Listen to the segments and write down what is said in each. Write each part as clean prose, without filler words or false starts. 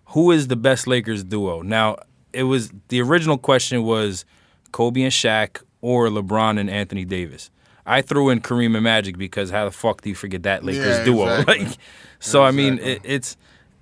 who is the best Lakers duo? Now, the original question was Kobe and Shaq or LeBron and Anthony Davis. I threw in Kareem and Magic because how the fuck do you forget that Lakers duo? Exactly. I mean,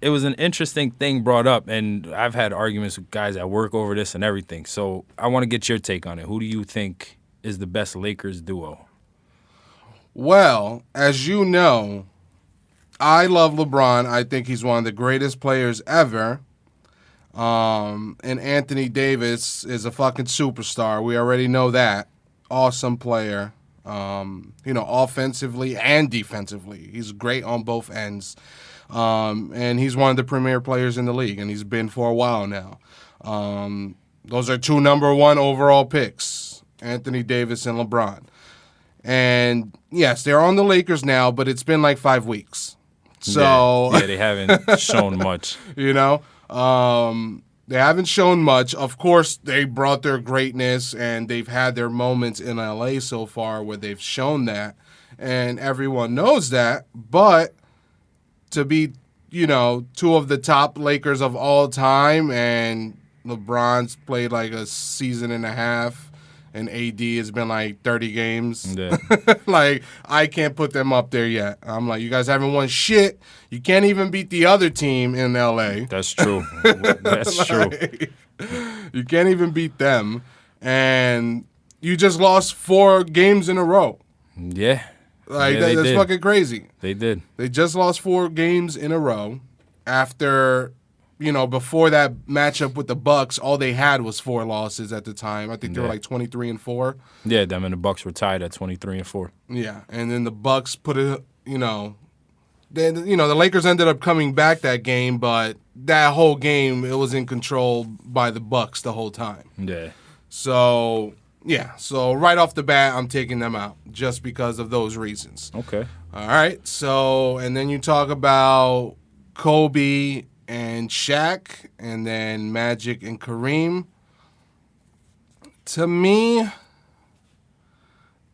it was an interesting thing brought up, and I've had arguments with guys at work over this and everything. So I want to get your take on it. Who do you think is the best Lakers duo? Well, as you know, I love LeBron. I think he's one of the greatest players ever. And Anthony Davis is a fucking superstar. We already know that. Awesome player. Offensively and defensively. He's great on both ends. And he's one of the premier players in the league, and he's been for a while now. Those are 2 number 1 overall picks, Anthony Davis and LeBron. And, yes, they're on the Lakers now, but it's been like 5 weeks. So Yeah, they haven't shown much. They haven't shown much. Of course, they brought their greatness, and they've had their moments in LA so far where they've shown that, and everyone knows that. But to be, 2 of the top Lakers of all time, and LeBron's played like a season and a half, and AD has been like 30 games. Yeah. Like, I can't put them up there yet. I'm like, you guys haven't won shit. You can't even beat the other team in LA. That's true. That's true. You can't even beat them. And you just lost 4 games in a row. Yeah. Like, Yeah, that's did. fucking crazy. They did. They just lost 4 games in a row after, before that matchup with the Bucks, all they had was 4 losses at the time. I think they were like 23-4. Yeah, them and the Bucks were tied at 23-4. Yeah, and then the Bucks put it, the Lakers ended up coming back that game, but that whole game it was in control by the Bucks the whole time. Yeah. So right off the bat, I'm taking them out just because of those reasons. Okay. All right, so and then you talk about Kobe and Shaq, and then Magic and Kareem. To me,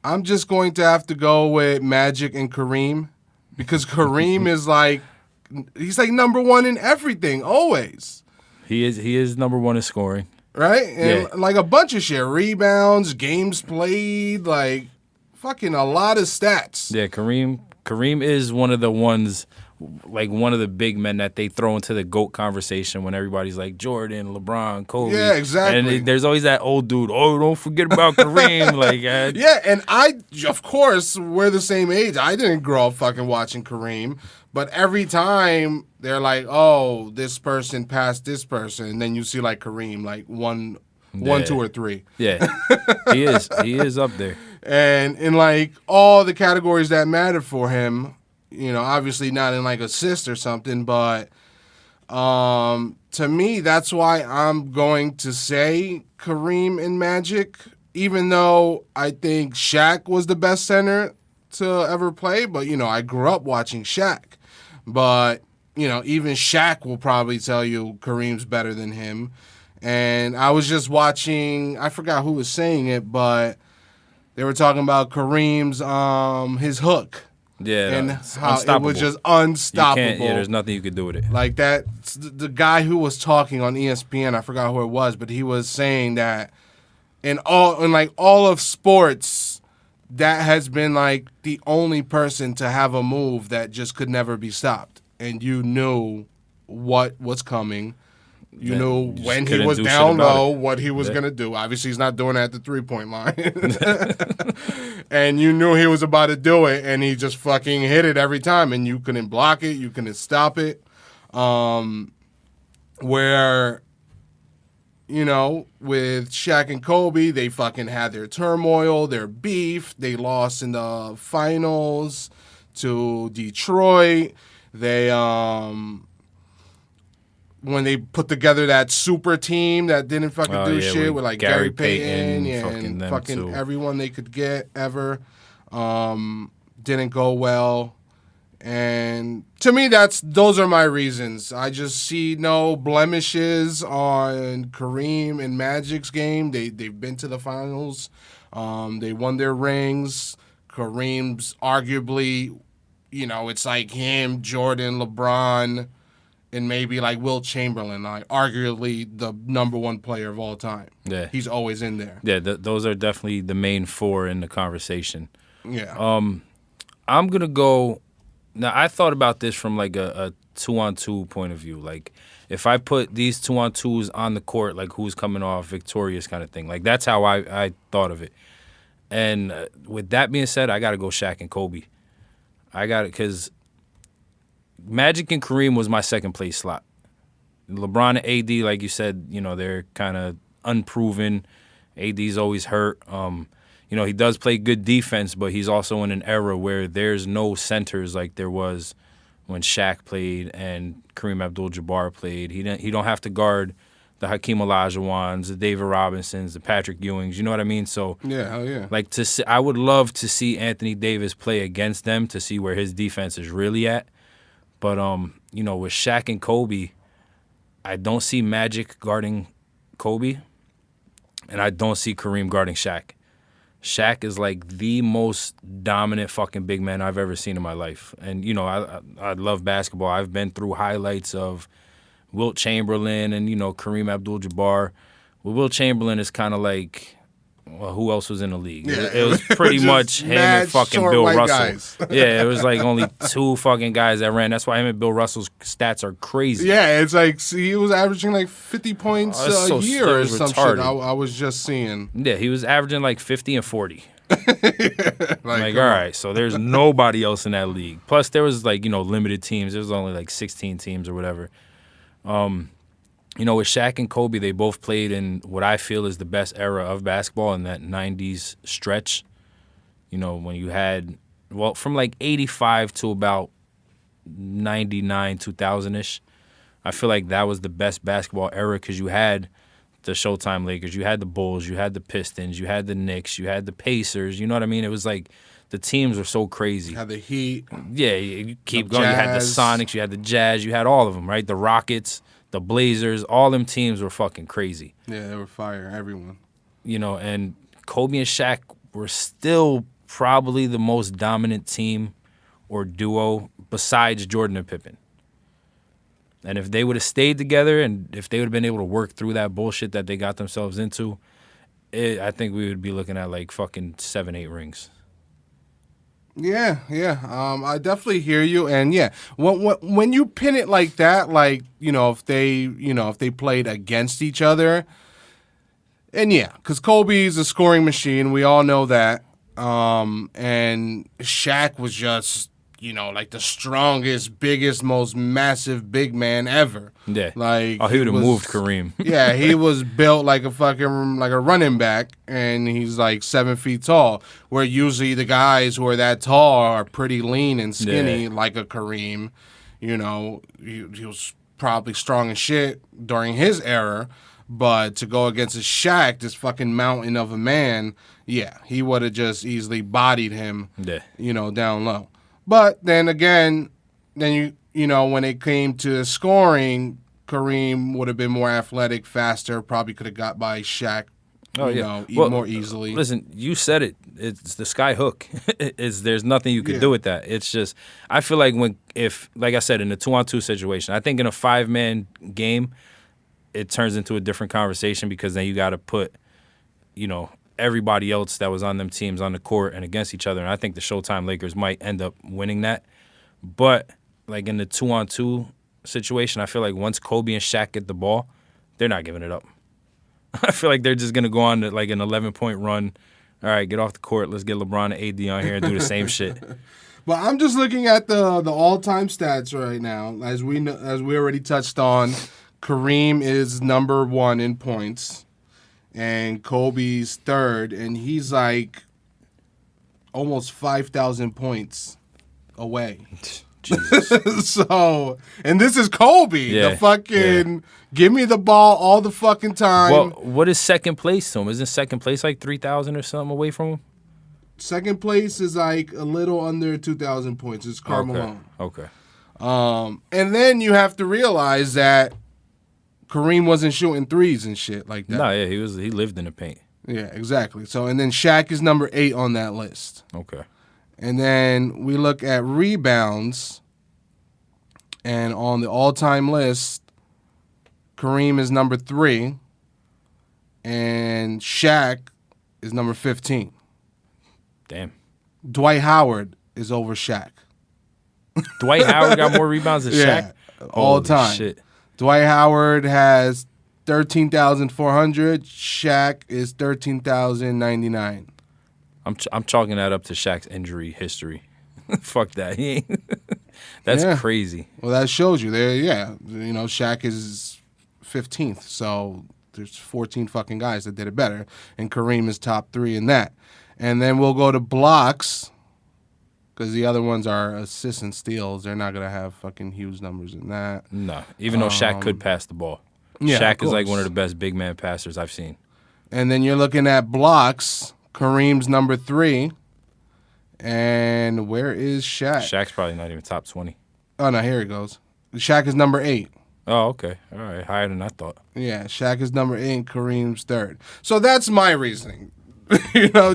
I'm just going to have to go with Magic and Kareem because Kareem is he's like number 1 in everything, always. He is number 1 in scoring. Right? And Yeah. like a bunch of shit. Rebounds, games played, like fucking a lot of stats. Yeah, Kareem is one of the ones, like one of the big men that they throw into the GOAT conversation when everybody's like Jordan, LeBron, Kobe. Yeah, exactly. And there's always that old dude, oh, don't forget about Kareem. Yeah, and of course, we're the same age. I didn't grow up fucking watching Kareem, but every time they're like, oh, this person passed this person, and then you see like Kareem, like one, 2, or 3. Yeah, he is. He is up there. And in like all the categories that matter for him, obviously not in like assist or something, but to me, that's why I'm going to say Kareem and Magic, even though I think Shaq was the best center to ever play. But, I grew up watching Shaq. But, even Shaq will probably tell you Kareem's better than him. And I was just watching, I forgot who was saying it, but they were talking about Kareem's, his hook. Yeah, And how unstoppable. it was just unstoppable. There's nothing you could do with it. Like that, the guy who was talking on ESPN, I forgot who it was, but he was saying that in all of sports, that has been like the only person to have a move that just could never be stopped, and you knew what was coming. You knew when he was down low what he was going to do. Obviously, he's not doing it at the 3-point line. And you knew he was about to do it, and he just fucking hit it every time, and you couldn't block it. You couldn't stop it. Where, with Shaq and Kobe, they fucking had their turmoil, their beef. They lost in the finals to Detroit. They, when they put together that super team that didn't fucking do shit with like Gary Payton and fucking everyone they could get ever, didn't go well. And to me, those are my reasons. I just see no blemishes on Kareem and Magic's game. They've been to the finals. They won their rings. Kareem's arguably, it's like him, Jordan, LeBron, and maybe like Wilt Chamberlain, like arguably the number one player of all time. Yeah. He's always in there. Yeah, those are definitely the main four in the conversation. Yeah. I'm going to go – now, I thought about this from like a two-on-two point of view. Like, if I put these two-on-twos on the court, like who's coming off victorious kind of thing. Like, that's how I thought of it. And with that being said, I got to go Shaq and Kobe. I got it because Magic and Kareem was my second place slot. LeBron and AD, like you said, they're kind of unproven. AD's always hurt. He does play good defense, but he's also in an era where there's no centers like there was when Shaq played and Kareem Abdul-Jabbar played. He don't have to guard the Hakeem Olajuwons, the David Robinsons, the Patrick Ewings. You know what I mean? So yeah, hell yeah. Like I would love to see Anthony Davis play against them to see where his defense is really at. But with Shaq and Kobe, I don't see Magic guarding Kobe, and I don't see Kareem guarding Shaq. Shaq is like the most dominant fucking big man I've ever seen in my life. And, I love basketball. I've been through highlights of Wilt Chamberlain and, Kareem Abdul-Jabbar. Well, Wilt Chamberlain is kind of like, well, who else was in the league? Yeah. It was pretty much him and fucking Bill Russell. Yeah, it was like only two fucking guys that ran. That's why him and Bill Russell's stats are crazy. Yeah, it's like he was averaging like 50 points a year or some shit. I was just seeing. Yeah, he was averaging like 50 and 40. Like all right, so there's nobody else in that league. Plus, there was like, limited teams. There was only like 16 teams or whatever. With Shaq and Kobe, they both played in what I feel is the best era of basketball in that 90s stretch. When you had, from like 85 to about 99, 2000-ish, I feel like that was the best basketball era because you had the Showtime Lakers, you had the Bulls, you had the Pistons, you had the Knicks, you had the Pacers. You know what I mean? It was like the teams were so crazy. You had the Heat. Yeah, you keep going. Jazz. You had the Sonics, you had the Jazz, you had all of them, right? The Rockets, the Blazers, all them teams were fucking crazy. Yeah, they were fire, everyone. And Kobe and Shaq were still probably the most dominant team or duo besides Jordan and Pippen. And if they would have stayed together and if they would have been able to work through that bullshit that they got themselves into, I think we would be looking at like fucking 7-8 rings. Yeah. I definitely hear you, and yeah, when you pin it like that, like if they played against each other, and yeah, because Kobe's a scoring machine, we all know that, and Shaq was just like the strongest, biggest, most massive big man ever. Yeah. Like he would have moved Kareem. Yeah, he was built like a running back, and he's like 7 feet tall. Where usually the guys who are that tall are pretty lean and skinny, like a Kareem. He was probably strong as shit during his era, but to go against a Shaq, this fucking mountain of a man, yeah, he would have just easily bodied him. Yeah. Down low. But then again, when it came to scoring, Kareem would have been more athletic, faster, probably could have got by Shaq, more easily. Listen, you said it. It's the sky hook. There's nothing you could do with that. It's just, I feel like like I said, in a 2-on-2 situation, I think in a 5-man game, it turns into a different conversation because then you got to put, everybody else that was on them teams on the court and against each other. And I think the Showtime Lakers might end up winning that. But like in the 2-on-2 situation, I feel like once Kobe and Shaq get the ball, they're not giving it up. I feel like they're just going to go on to like an 11-point run. All right, get off the court. Let's get LeBron and AD on here and do the same shit. But I'm just looking at the all-time stats right now. As we already touched on, Kareem is number 1 in points. And Kobe's third, and he's like almost 5,000 points away. Jesus. So, and this is Kobe, the fucking give me the ball all the fucking time. Well, what is second place to him? Isn't second place like 3,000 or something away from him? Second place is like a little under 2,000 points. It's Karl Malone. Okay. And then you have to realize that Kareem wasn't shooting threes and shit like that. No, yeah, he lived in the paint. Yeah, exactly. So, and then Shaq is number 8 on that list. Okay. And then we look at rebounds, And on the all-time list, Kareem is number 3, and Shaq is number 15. Damn. Dwight Howard is over Shaq. Dwight Howard got more rebounds than Shaq? All Holy time. Shit. Dwight Howard has 13,400. Shaq is 13,099. I'm chalking that up to Shaq's injury history. Fuck that. He ain't. That's crazy. Well, that shows you there. Yeah, Shaq is 15th, so there's 14 fucking guys that did it better, and Kareem is top 3 in that. And then we'll go to blocks, because the other ones are assists and steals. They're not gonna have fucking huge numbers in that. No, even though Shaq could pass the ball. Yeah, Shaq is like one of the best big man passers I've seen. And then you're looking at blocks. Kareem's number 3. And where is Shaq? Shaq's probably not even top 20. Oh, no, here it goes. Shaq is number 8. Oh, okay. All right. Higher than I thought. Yeah, Shaq is number 8 and Kareem's 3rd. So that's my reasoning.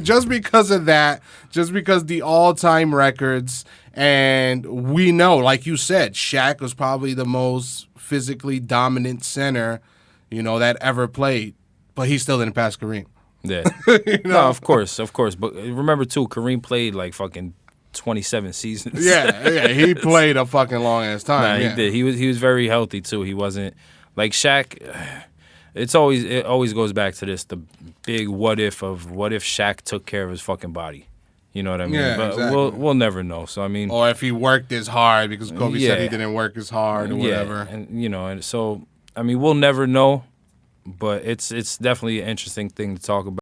Just because of that, just because the all-time records, and we know, like you said, Shaq was probably the most physically dominant center, that ever played. But he still didn't pass Kareem. Yeah. No, of course. But remember, too, Kareem played like fucking 27 seasons. Yeah. He played a fucking long-ass time. He did. He was very healthy, too. He wasn't like Shaq. It always goes back to this, the big what if Shaq took care of his fucking body. You know what I mean? Yeah, but exactly. we'll never know. So I mean, or if he worked as hard, because Kobe said he didn't work as hard or whatever. And so I mean, we'll never know. But it's definitely an interesting thing to talk about.